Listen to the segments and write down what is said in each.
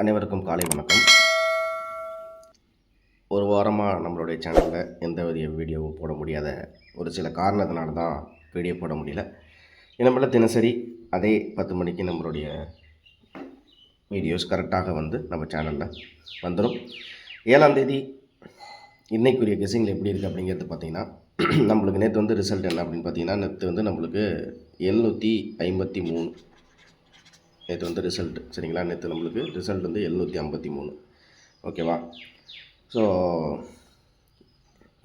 அனைவருக்கும் காலை வணக்கம். ஒரு வாரமாக நம்மளுடைய சேனலில் எந்த வித வீடியோவும் போட முடியாத ஒரு சில காரணத்தினால தான் வீடியோ போட முடியல. நம்மள தினசரி அதே 10 மணிக்கு நம்மளுடைய வீடியோஸ் கரெக்டாக வந்து நம்ம சேனலில் வந்துடும். 7ஆம் தேதி இன்றைக்குரிய கெஸிங்கில் எப்படி இருக்குது அப்படிங்கிறது பார்த்திங்கன்னா, நம்மளுக்கு நேற்று வந்து ரிசல்ட் என்ன அப்படின்னு பார்த்தீங்கன்னா, நேற்று வந்து நம்மளுக்கு 753 நேற்று வந்து ரிசல்ட்டு. சரிங்களா? நேற்று நம்மளுக்கு ரிசல்ட் வந்து 753. ஓகேவா? ஸோ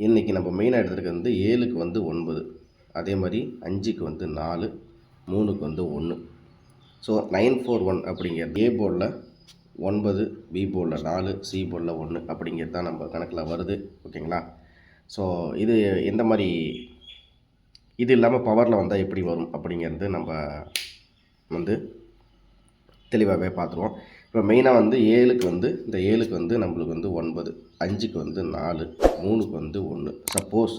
இன்றைக்கி நம்ம மெயினாக எடுத்துருக்கிறது வந்து 7க்கு வந்து 9, அதே மாதிரி 5க்கு வந்து 4, 3க்கு வந்து 1. ஸோ 941 அப்படிங்கிறது ஏ போர்டில் 9, பி போர்டில் 4, சி போர்டில் 1 அப்படிங்கிறது தான் நம்ம கணக்கில் வருது. ஓகேங்களா? ஸோ இது எந்த மாதிரி, இது இல்லாமல் பவரில் வந்தால் எப்படி வரும் அப்படிங்கிறது நம்ம வந்து தெளிவாகவே பார்த்துருவோம். இப்போ மெயினாக வந்து 7க்கு வந்து இந்த 7க்கு வந்து நம்மளுக்கு வந்து 9, 5க்கு வந்து 4, 3க்கு வந்து 1. சப்போஸ்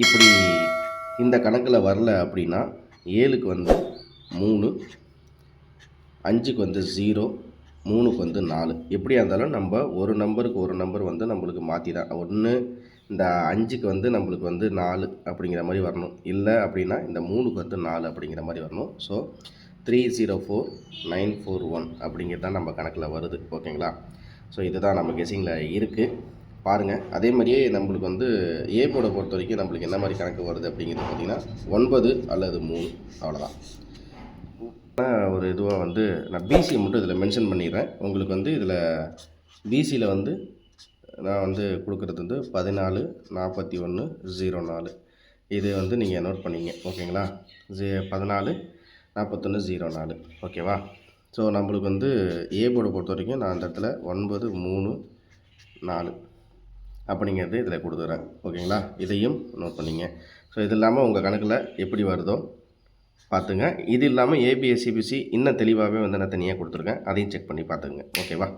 இப்படி இந்த கணக்கில் வரல அப்படின்னா 7க்கு வந்து 3, 5க்கு வந்து 0, 3க்கு வந்து 4. எப்படியா இருந்தாலும் நம்ம ஒரு நம்பருக்கு ஒரு நம்பர் வந்து நம்மளுக்கு மாற்றி தான் ஒன்று. இந்த 5க்கு வந்து நம்மளுக்கு வந்து 4 அப்படிங்கிற மாதிரி வரணும். இல்லை அப்படின்னா இந்த 3க்கு வந்து 4 அப்படிங்கிற மாதிரி வரணும். ஸோ 304941 அப்படிங்கிறது தான் நம்ம கணக்கில் வருது. ஓகேங்களா? ஸோ இதுதான் நம்ம கெஸிங்கில் இருக்குது பாருங்கள். அதே மாதிரியே நம்மளுக்கு வந்து ஏ போர்டை பொறுத்த வரைக்கும் நம்மளுக்கு என்ன மாதிரி கணக்கு வருது அப்படிங்கிறது பார்த்திங்கன்னா 9 அல்லது 3, அவ்வளோதான். ஒரு இதுவாக வந்து நான் பிசியை மட்டும் இதில் மென்ஷன் பண்ணிடுறேன். உங்களுக்கு வந்து இதில் பிசியில் வந்து நான் வந்து கொடுக்குறது வந்து 144104. இது வந்து நீங்கள் நோட் பண்ணிங்க. ஓகேங்களா? 144104. ஓகேவா? ஸோ நம்மளுக்கு வந்து ஏ போர்டை பொறுத்த வரைக்கும் நான் அந்த இடத்துல 934 அப்படிங்கிறது இதில் கொடுத்துக்கிறேன். ஓகேங்களா? இதையும் நோட் பண்ணிங்க. ஸோ இது இல்லாமல் உங்கள் கணக்கில் எப்படி வருதோ பார்த்துங்க. இது இல்லாமல் ஏபிஎஸ்சிபிசி இன்னும் தெளிவாகவே வந்து நான் தனியாக கொடுத்துருக்கேன். அதையும் செக் பண்ணி பார்த்துக்குங்க. ஓகேவா?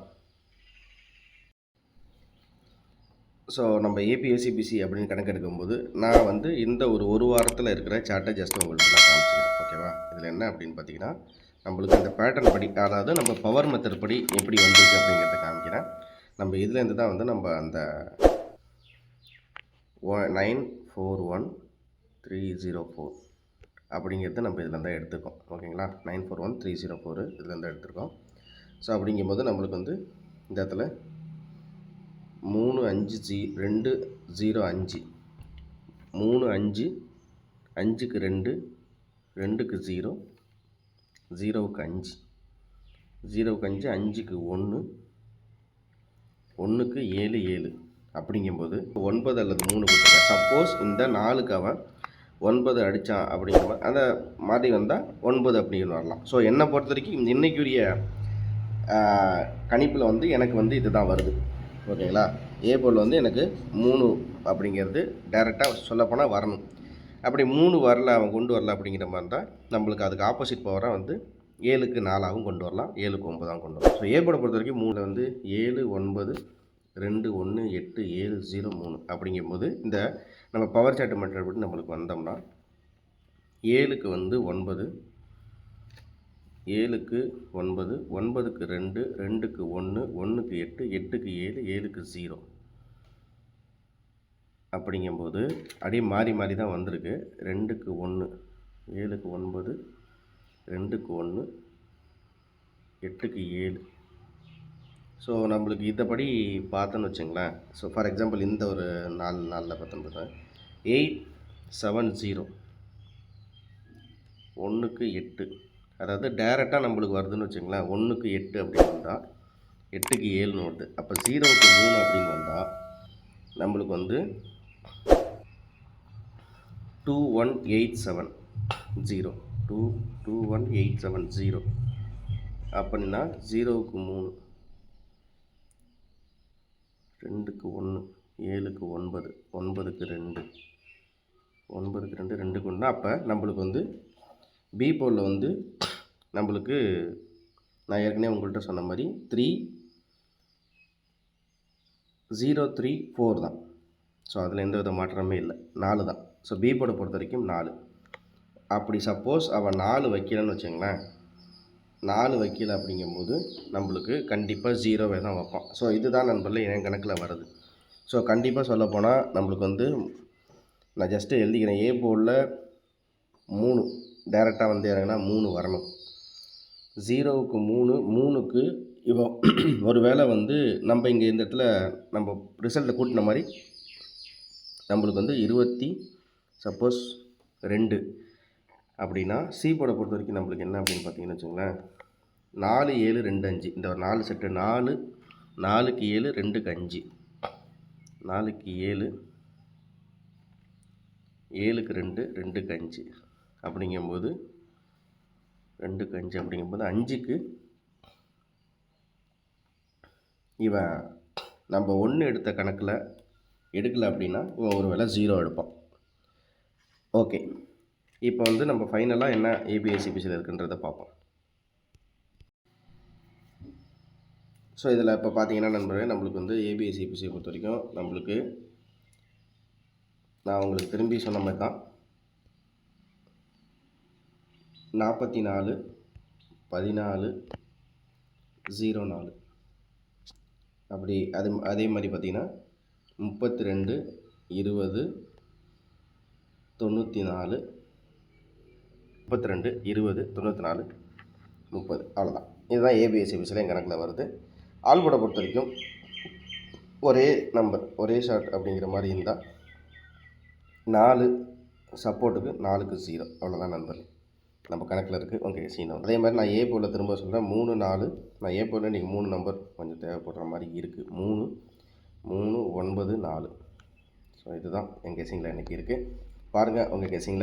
ஸோ நம்ம ஏபிஎஸ்சிபிசி அப்படின்னு கணக்கு எடுக்கும்போது நான் வந்து இந்த ஒரு வாரத்தில் இருக்கிற சார்ட்டை ஜஸ்ட் உங்களுக்கு நான் காமிச்சிக்கிறேன். ஓகேவா? இதில் என்ன அப்படின்னு பார்த்தீங்கன்னா, நம்மளுக்கு இந்த பேட்டர்ன் படி, அதாவது நம்ம பவர் மெத்தட் படி எப்படி வந்திருக்கு அப்படிங்கிறத காமிக்கிறேன். நம்ம இதுலேருந்து தான் வந்து நம்ம அந்த 941304 அப்படிங்கிறது நம்ம இதில் தான் எடுத்துருக்கோம். ஓகேங்களா? 941304 இதுலேருந்து எடுத்துருக்கோம். ஸோ அப்படிங்கும்போது நம்மளுக்கு வந்து இந்த இடத்துல 350205, 35, 5க்கு 2, 2க்கு 0, 0க்கு 5, 0க்கு 5, 5க்கு 1, 1க்கு 7, 7 அப்படிங்கும்போது 9 அல்லது 3 கொடுத்துருக்கேன். சப்போஸ் இந்த 4க்கு அவன் 9 அடித்தான் அப்படிங்கிற மாதிரி அந்த மாதிரி வந்தால் 9 அப்படின்னு வரலாம். ஸோ என்னை பொறுத்த வரைக்கும் இன்றைக்குரிய கணிப்பில் வந்து எனக்கு வந்து இது தான் வருது. ஓகேங்களா? ஏ போல் வந்து எனக்கு 3 அப்படிங்கிறது டைரெக்டாக சொல்லப்போனால் வரணும். அப்படி 3 வரல, அவன் கொண்டு வரல அப்படிங்கிற மாதிரி இருந்தால் நம்மளுக்கு அதுக்கு ஆப்போசிட் பவராக வந்து 7க்கு 4ஆகவும் கொண்டு வரலாம், 7க்கு 9ஆகவும் கொண்டு வரலாம். ஸோ ஏ போர்டை பொறுத்த வரைக்கும் 3 வந்து 7, 9, 2, 1, 8, 7, 0, 3 அப்படிங்கும்போது இந்த நம்ம பவர் சார்ட் மெத்தட் படி நம்மளுக்கு வந்தோம்னா 7க்கு வந்து 9, 7க்கு 9, 9க்கு 2, 2க்கு 1, 1க்கு 8, 8க்கு 7, 7க்கு 0 அப்படிங்கும்போது அப்படியே மாறி மாறி தான் வந்திருக்கு. 2க்கு 1, 7க்கு 9, 2க்கு 1, 8க்கு 7. ஸோ நம்மளுக்கு இதைப்படி பார்த்தோன்னு வச்சுங்களேன். ஸோ ஃபார் எக்ஸாம்பிள் இந்த ஒரு 4 நாளில் பார்த்தோம்னா 870, 1க்கு 8, அதாவது டைரெக்டாக நம்மளுக்கு வருதுன்னு வச்சுங்களேன். 1க்கு 8 அப்படின்னு வந்தால் 8க்கு 7 வருது. அப்போ 0க்கு 3 அப்படின்னு வந்தால் நம்மளுக்கு வந்து 21870, 21870 அப்படின்னா 0க்கு 3, 2க்கு 1, 7க்கு 9, 9க்கு 2, 9க்கு 2, 2க்கு 1. அப்போ நம்மளுக்கு வந்து பி போர்டில் வந்து நம்மளுக்கு நான் ஏற்கனவே உங்கள்கிட்ட சொன்ன மாதிரி 3034 தான். ஸோ அதில் எந்த வித மாற்றமே இல்லை, 4 தான். ஸோ பி போர்டை பொறுத்த வரைக்கும் 4. அப்படி சப்போஸ் அவன் 4 வைக்கலன்னு வச்சுங்களேன், 4 வைக்கல அப்படிங்கும்போது நம்மளுக்கு கண்டிப்பாக 0வே தான் வைப்போம். ஸோ இதுதான் நண்பர்களே என் கணக்கில் வருது. ஸோ கண்டிப்பாக சொல்லப்போனால் நம்மளுக்கு வந்து நான் ஜஸ்ட்டு எழுதிக்கிறேன். ஏ போர்டில் 3 டேரெக்டாக வந்து இறங்கினா 3 வரணும். 0க்கு 3, 3க்கு இப்போ ஒரு வேளை வந்து நம்ம இங்கே இந்த இடத்துல நம்ம ரிசல்ட்டை கூட்டின மாதிரி நம்மளுக்கு வந்து சப்போஸ் 2 அப்படின்னா சி போர்டை பொறுத்த வரைக்கும் நம்மளுக்கு என்ன அப்படின்னு பார்த்தீங்கன்னு வச்சுங்களேன், 4, 7, 2, 5 இந்த ஒரு 4 செட்டு 4, 4க்கு 7, 2க்கு 5, 4க்கு 7, 7க்கு 2, 2க்கு 5 அப்படிங்கும்போது 2க்கு 5 அப்படிங்கும்போது 5க்கு இவன் நம்ம 1 எடுத்த கணக்கில் எடுக்கலை அப்படின்னா இவன் ஒரு வேளை 0 எடுப்பான். ஓகே, இப்போ வந்து நம்ம ஃபைனலாக என்ன ஏபிஐசிபிசியில் இருக்குன்றதை பார்ப்போம். ஸோ இதில் இப்போ பார்த்தீங்கன்னா நண்பர்களே நம்மளுக்கு வந்து ஏபிஐசிபிசியை பொறுத்த வரைக்கும் நம்மளுக்கு நான் உங்களுக்கு திரும்பி சொன்ன மாதிரி தான் 44, 14, 04 அப்படி அதே மாதிரி பார்த்திங்கன்னா 32, 20, 94, 32, 20, 94, 30 அவ்வளோதான். இதுதான் ஏபிஎஸ்சிபிசியில் என் கணக்கில் வருது. ஆல்போர்டை பொறுத்த வரைக்கும் ஒரே நம்பர் ஒரே ஷார்ட் அப்படிங்கிற மாதிரி இருந்தால் 4 சப்போர்ட்டுக்கு 4க்கு 0 அவ்வளோதான் நண்பர் நம்ம கணக்கில் இருக்குது. ஓகே சீனோ அதே மாதிரி நான் ஏ போர்டில் திரும்ப சொல்கிறேன் 3, 4 நான் ஏ போர்டில் இன்றைக்கி 3 நம்பர் கொஞ்சம் தேவைப்படுற மாதிரி இருக்குது. 3, 3, 9, 4 ஸோ இதுதான் என் கெஸ்ஸிங்கில் இன்றைக்கி இருக்குது. பாருங்கள் உங்கள் கெஸ்ஸிங்கில்